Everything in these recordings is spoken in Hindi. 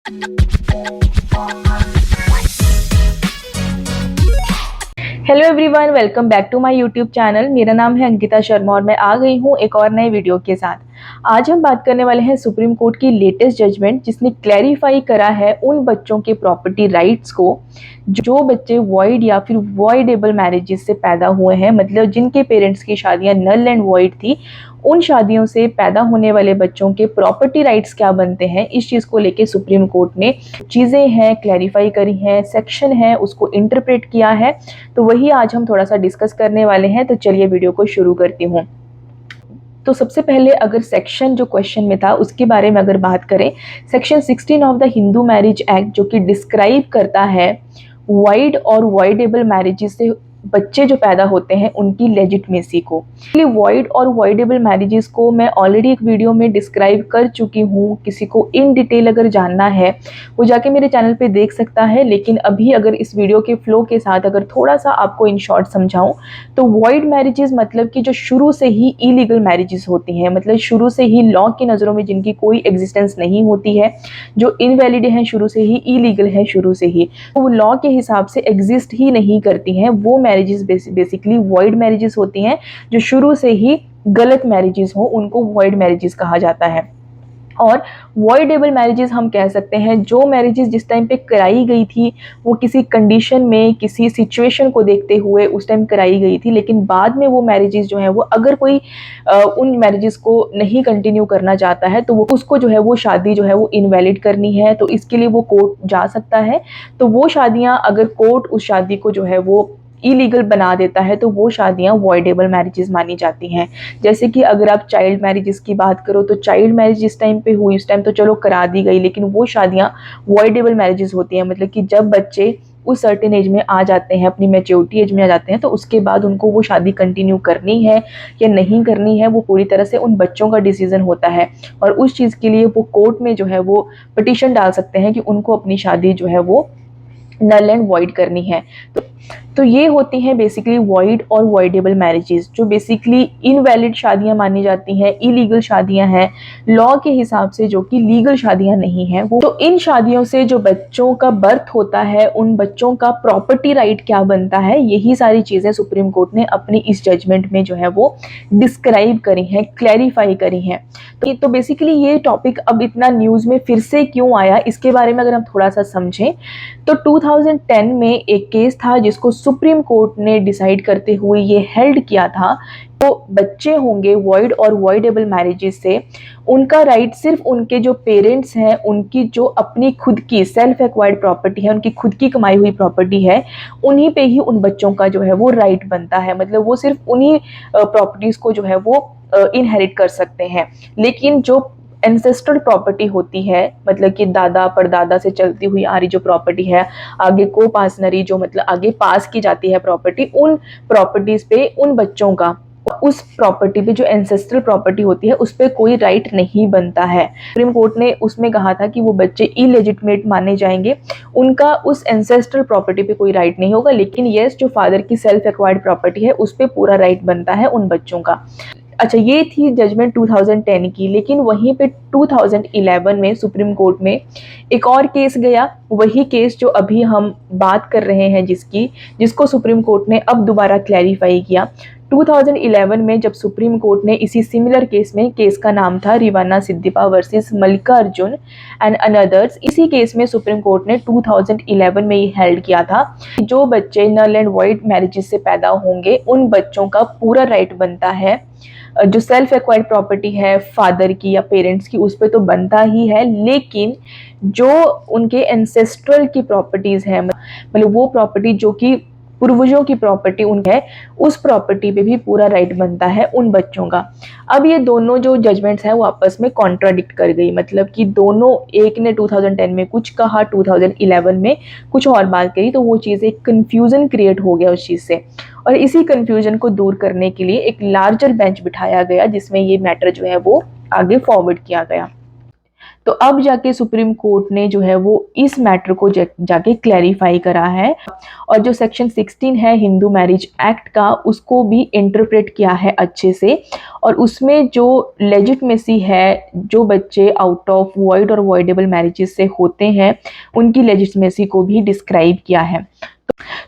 Hello everyone, welcome back to my YouTube channel. मेरा नाम है अंकिता शर्मा और मैं आ गई हूँ एक और नए वीडियो के साथ। आज हम बात करने वाले हैं सुप्रीम कोर्ट की लेटेस्ट जजमेंट, जिसने क्लैरिफाई करा है उन बच्चों के प्रॉपर्टी राइट्स को जो बच्चे वॉइड या फिर वॉइडेबल मैरिजेस से पैदा हुए हैं, मतलब जिनके पेरेंट्स की शादियां नल एंड वॉइड थी। उन शादियों से पैदा होने वाले बच्चों के प्रॉपर्टी राइट्स क्या बनते हैं, इस चीज़ को लेके सुप्रीम कोर्ट ने चीज़ें हैं क्लैरिफाई करी हैं, सेक्शन है उसको इंटरप्रेट किया है। तो वही आज हम थोड़ा सा डिस्कस करने वाले हैं। तो चलिए वीडियो को शुरू करती हूँ। तो सबसे पहले अगर सेक्शन जो क्वेश्चन में था उसके बारे में अगर बात करें, section 16 of the Hindu marriage act जो कि डिस्क्राइब करता है वाइड और वॉइडेबल मैरिजेस से बच्चे जो पैदा होते हैं उनकी लेजिटमेसी को। वॉइड और वॉइडेबल मैरिजेस को मैं ऑलरेडी एक वीडियो में डिस्क्राइब कर चुकी हूँ। किसी को इन डिटेल अगर जानना है वो जाके मेरे चैनल पे देख सकता है। लेकिन अभी अगर इस वीडियो के फ्लो के साथ अगर थोड़ा सा आपको इन शॉर्ट समझाऊं, तो वॉइड मैरिजेस मतलब कि जो शुरू से ही इलीगल मैरिजेस होती हैं, मतलब शुरू से ही लॉ की नज़रों में जिनकी कोई एग्जिस्टेंस नहीं होती है, जो इनवैलिड हैं, शुरू से ही इलीगल है, शुरू से ही वो लॉ के हिसाब से एग्जिस्ट ही नहीं करती हैं, वो मैरिजेस बेसिकली वॉइड मैरिजेस होती हैं। जो शुरू से ही गलत मैरिजेस हो उनको वॉइड मैरिजेस कहा जाता है। और वॉइडेबल मैरिजेस हम कह सकते हैं जो मैरिजेस जिस टाइम पे कराई गई थी वो किसी कंडीशन में, किसी सिचुएशन को देखते हुए उस टाइम कराई गई थी, लेकिन बाद में वो मैरिजेस जो है वो अगर कोई उन मैरिजेस को नहीं कंटिन्यू करना चाहता है तो वो उसको जो है वो शादी जो है वो इनवैलिड करनी है, तो इसके लिए वो कोर्ट जा सकता है। तो वो शादियां अगर कोर्ट उस शादी को जो है वो इलीगल बना देता है तो वो शादियां वॉइडेबल मैरिजेस मानी जाती हैं। जैसे कि अगर आप चाइल्ड मैरिजेस की बात करो तो चाइल्ड मैरिज जिस टाइम पे हुई उस टाइम तो चलो करा दी गई, लेकिन वो शादियां वॉइडेबल मैरिजेस होती हैं। मतलब कि जब बच्चे उस सर्टेन एज में आ जाते हैं, अपनी मैच्योरिटी एज में आ जाते हैं, तो उसके बाद उनको वो शादी कंटिन्यू करनी है या नहीं करनी है वो पूरी तरह से उन बच्चों का डिसीजन होता है। और उस चीज़ के लिए वो कोर्ट में जो है वो पिटीशन डाल सकते हैं कि उनको अपनी शादी जो है वो नल एंड वॉइड करनी है। तो ये होती हैं बेसिकली वॉइड और वॉइडेबल मैरिजेस, जो बेसिकली इनवैलिड शादियां मानी जाती हैं, इलीगल शादियां हैं लॉ के हिसाब से, जो कि लीगल शादियां नहीं हैं वो। तो इन शादियों से जो बच्चों का बर्थ होता है उन बच्चों का प्रॉपर्टी राइट क्या बनता है, यही सारी चीज़ें सुप्रीम कोर्ट ने अपनी इस जजमेंट में जो है वो डिस्क्राइब करी हैं, क्लैरिफाई करी हैं। तो बेसिकली ये टॉपिक अब इतना न्यूज़ में फिर से क्यों आया, इसके बारे में अगर हम थोड़ा सा समझें तो 2010 में एक केस था जिसको सुप्रीम कोर्ट ने डिसाइड करते हुए ये हेल्ड किया था। तो बच्चे होंगे वॉइड और वॉइडेबल मैरिजेस से, उनका राइट सिर्फ उनके जो पेरेंट्स हैं उनकी जो अपनी खुद की सेल्फ एक्वायर्ड प्रॉपर्टी है, उनकी खुद की कमाई हुई प्रॉपर्टी है, उन्हीं पे ही उन बच्चों का जो है वो राइट बनता है। मतलब वो सिर्फ उन्हीं प्रॉपर्टीज को जो है वो इनहेरिट कर सकते हैं। लेकिन जो एंसेस्ट्रल प्रॉपर्टी होती है, मतलब कि दादा परदादा से चलती हुई आ रही जो प्रॉपर्टी है, आगे को पासनरी जो मतलब आगे पास की जाती है प्रॉपर्टी, उन प्रॉपर्टीज पे उन बच्चों का उस प्रॉपर्टी पे जो एंसेस्ट्रल प्रॉपर्टी होती है उस पर कोई राइट नहीं बनता है। सुप्रीम कोर्ट ने उसमें कहा था कि वो बच्चे इलेजिटिमेट माने जाएंगे, उनका उस एंसेस्ट्रल प्रॉपर्टी पे कोई राइट नहीं होगा। लेकिन यस, जो फादर की सेल्फ एक्वायर्ड प्रॉपर्टी है उस पर पूरा राइट बनता है उन बच्चों का। अच्छा, ये थी जजमेंट 2010 की। लेकिन वहीं पे 2011 में सुप्रीम कोर्ट में एक और केस गया, वही केस जो अभी हम बात कर रहे हैं जिसको सुप्रीम कोर्ट ने अब दोबारा क्लैरिफाई किया। 2011 में जब सुप्रीम कोर्ट ने इसी सिमिलर केस में, केस का नाम था रिवाना सिद्दीपा वर्सेस मल्लिकार्जुन एंड अनदर्स, इसी केस में सुप्रीम कोर्ट ने 2011 में ये हेल्ड किया था कि जो बच्चे नल एंड वॉइड मैरिजेस से पैदा होंगे उन बच्चों का पूरा राइट बनता है। जो सेल्फ एक्वायर्ड प्रॉपर्टी है फादर की या पेरेंट्स की उस पर तो बनता ही है, लेकिन जो उनके एंसेस्ट्रल की प्रॉपर्टीज है, मतलब वो प्रॉपर्टी जो कि पूर्वजों की प्रॉपर्टी उनके है, उस प्रॉपर्टी पे भी पूरा राइट बनता है उन बच्चों का। अब ये दोनों जो जजमेंट्स हैं वो आपस में कॉन्ट्राडिक्ट कर गई, मतलब कि दोनों, एक ने 2010 में कुछ कहा, 2011 में कुछ और बात कही, तो वो चीज़ एक कन्फ्यूज़न क्रिएट हो गया उस चीज़ से। और इसी कन्फ्यूजन को दूर करने के लिए एक लार्जर बेंच बिठाया गया जिसमें ये मैटर जो है वो आगे फॉरवर्ड किया गया। तो अब जाके सुप्रीम कोर्ट ने जो है वो इस मैटर को जाके क्लैरिफाई करा है और जो सेक्शन 16 है हिंदू मैरिज एक्ट का उसको भी इंटरप्रेट किया है अच्छे से, और उसमें जो लेजिटमेसी है, जो बच्चे आउट ऑफ वॉइड और वॉइडेबल मैरिजेस से होते हैं उनकी लेजिटमेसी को भी डिस्क्राइब किया है।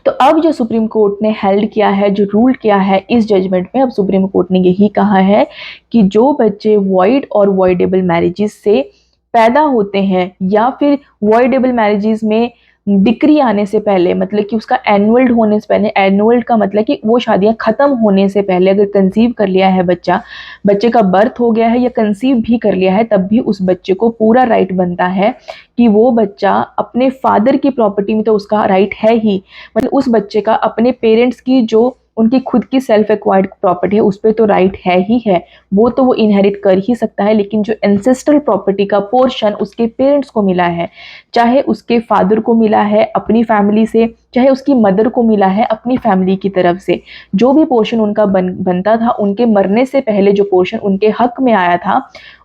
तो अब जो सुप्रीम कोर्ट ने हेल्ड किया है, जो रूल किया है इस जजमेंट में, अब सुप्रीम कोर्ट ने यही कहा है कि जो बच्चे वॉइड और वॉइडेबल मैरिजेस से पैदा होते हैं या फिर वॉइडेबल मैरिजेस में डिक्री आने से पहले, मतलब कि उसका एनुअल्ड होने से पहले, एनुअल्ड का मतलब कि वो शादियां खत्म होने से पहले अगर कंसीव कर लिया है बच्चा, बच्चे का बर्थ हो गया है या कंसीव भी कर लिया है, तब भी उस बच्चे को पूरा राइट बनता है कि वो बच्चा अपने फादर की प्रॉपर्टी में, तो उसका राइट है ही, मतलब उस बच्चे का अपने पेरेंट्स की जो उनकी खुद की सेल्फ एक्वायर्ड प्रॉपर्टी है उस पर तो राइट है ही है, वो तो वो इनहेरिट कर ही सकता है, लेकिन जो एंसेस्ट्रल प्रॉपर्टी का पोर्शन उसके पेरेंट्स को मिला है, चाहे उसके फादर को मिला है अपनी फैमिली से, चाहे उसकी मदर को मिला है अपनी फैमिली की तरफ से, जो भी पोर्शन उनका बनता था उनके मरने से पहले, जो पोर्शन उनके हक में आया था,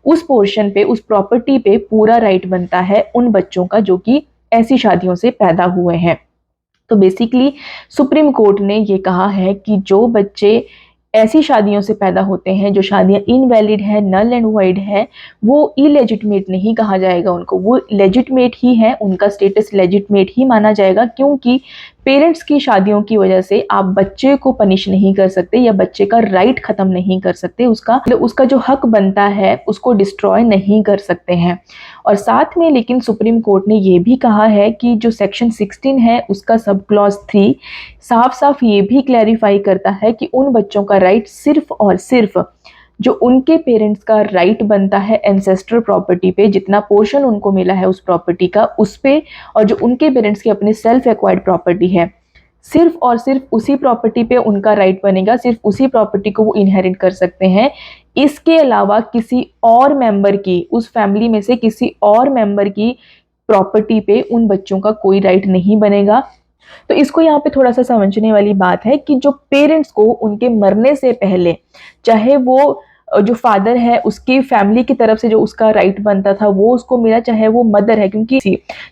उस पोर्शन पे, उस प्रॉपर्टी पे पूरा राइट बनता है उन बच्चों का जो कि ऐसी शादियों से पैदा हुए हैं। तो बेसिकली सुप्रीम कोर्ट ने ये कहा है कि जो बच्चे ऐसी शादियों से पैदा होते हैं, जो शादियां इनवैलिड है, नल एंड वॉइड है, वो इलेजिटमेट नहीं कहा जाएगा उनको, वो लेजिटमेट ही है, उनका स्टेटस लेजिटमेट ही माना जाएगा, क्योंकि पेरेंट्स की शादियों की वजह से आप बच्चे को पनिश नहीं कर सकते या बच्चे का राइट खत्म नहीं कर सकते, उसका जो हक बनता है उसको डिस्ट्रॉय नहीं कर सकते हैं। और साथ में लेकिन सुप्रीम कोर्ट ने ये भी कहा है कि जो सेक्शन 16 है उसका सब क्लॉज 3 साफ साफ ये भी क्लैरिफाई करता है कि उन बच्चों का राइट सिर्फ और सिर्फ जो उनके पेरेंट्स का राइट बनता है एंसेस्ट्रल प्रॉपर्टी पे, जितना पोर्शन उनको मिला है उस प्रॉपर्टी का उस पे, और जो उनके पेरेंट्स की अपनी सेल्फ एक्वायर्ड प्रॉपर्टी है, सिर्फ और सिर्फ उसी प्रॉपर्टी पे उनका राइट बनेगा, सिर्फ उसी प्रॉपर्टी को वो इनहेरिट कर सकते हैं। इसके अलावा किसी और मेंबर की, उस फैमिली में से किसी और मेंबर की प्रॉपर्टी पे उन बच्चों का कोई राइट नहीं बनेगा। तो इसको यहाँ पे थोड़ा सा समझने वाली बात है कि जो पेरेंट्स को उनके मरने से पहले, चाहे वो जो फादर है उसकी फैमिली की तरफ से जो उसका राइट बनता था वो उसको मिला, चाहे वो मदर है, क्योंकि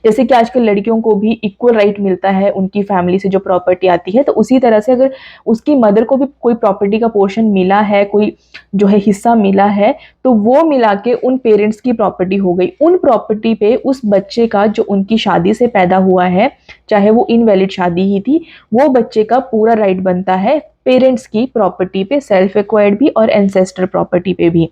जैसे कि आजकल लड़कियों को भी इक्वल राइट मिलता है उनकी फैमिली से जो प्रॉपर्टी आती है, तो उसी तरह से अगर उसकी मदर को भी कोई प्रॉपर्टी का पोर्शन मिला है, कोई जो है हिस्सा मिला है, तो वो मिला के उन पेरेंट्स की प्रॉपर्टी हो गई। उन प्रॉपर्टी पे उस बच्चे का जो उनकी शादी से पैदा हुआ है, चाहे वो इनवैलिड शादी ही थी, वो बच्चे का पूरा राइट बनता है पेरेंट्स की प्रॉपर्टी पे, सेल्फ एक्वायर्ड भी और एंसेस्टर प्रॉपर्टी पे भी।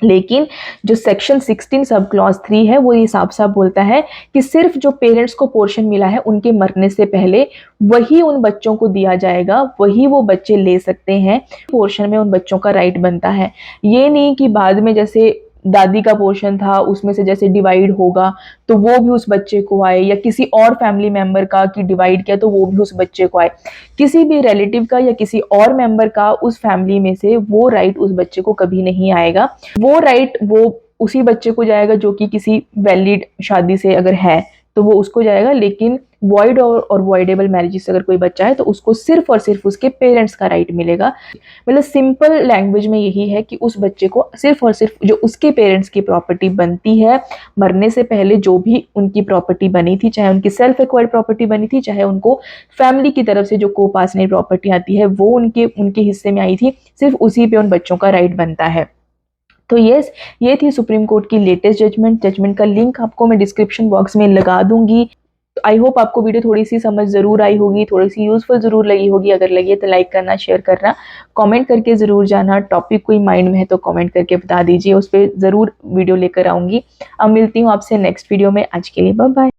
लेकिन जो सेक्शन 16 सब क्लॉज 3 है वो ये साफ साफ बोलता है कि सिर्फ जो पेरेंट्स को पोर्शन मिला है उनके मरने से पहले वही उन बच्चों को दिया जाएगा, वही वो बच्चे ले सकते हैं, पोर्शन में उन बच्चों का राइट बनता है। ये नहीं कि बाद में जैसे दादी का पोर्शन था उसमें से जैसे डिवाइड होगा तो वो भी उस बच्चे को आए, या किसी और फैमिली मेंबर का कि डिवाइड किया तो वो भी उस बच्चे को आए, किसी भी रिलेटिव का या किसी और मेंबर का उस फैमिली में से वो राइट उस बच्चे को कभी नहीं आएगा। वो राइट वो उसी बच्चे को जाएगा जो कि किसी वैलिड शादी से अगर है तो वो उसको जाएगा, लेकिन वॉइड और वॉइडेबल मैरिज से अगर कोई बच्चा है तो उसको सिर्फ और सिर्फ उसके पेरेंट्स का राइट मिलेगा। मतलब सिंपल लैंग्वेज में यही है कि उस बच्चे को सिर्फ और सिर्फ जो उसके पेरेंट्स की प्रॉपर्टी बनती है, मरने से पहले जो भी उनकी प्रॉपर्टी बनी थी, चाहे उनकी सेल्फ एक्वायर्ड प्रॉपर्टी बनी थी, चाहे उनको फैमिली की तरफ से जो को पासनी प्रॉपर्टी आती है वो उनके हिस्से में आई थी, सिर्फ उसी पे उन बच्चों का राइट बनता है। तो ये थी सुप्रीम कोर्ट की लेटेस्ट जजमेंट का लिंक आपको मैं डिस्क्रिप्शन बॉक्स में लगा दूंगी। आई होप आपको वीडियो थोड़ी सी समझ जरूर आई होगी, थोड़ी सी यूजफुल जरूर लगी होगी। अगर लगी है तो लाइक करना, शेयर करना, कमेंट करके जरूर जाना। टॉपिक कोई माइंड में है तो कमेंट करके बता दीजिए, उस पर जरूर वीडियो लेकर आऊंगी। अब मिलती हूँ आपसे नेक्स्ट वीडियो में, आज के लिए बाय बाय।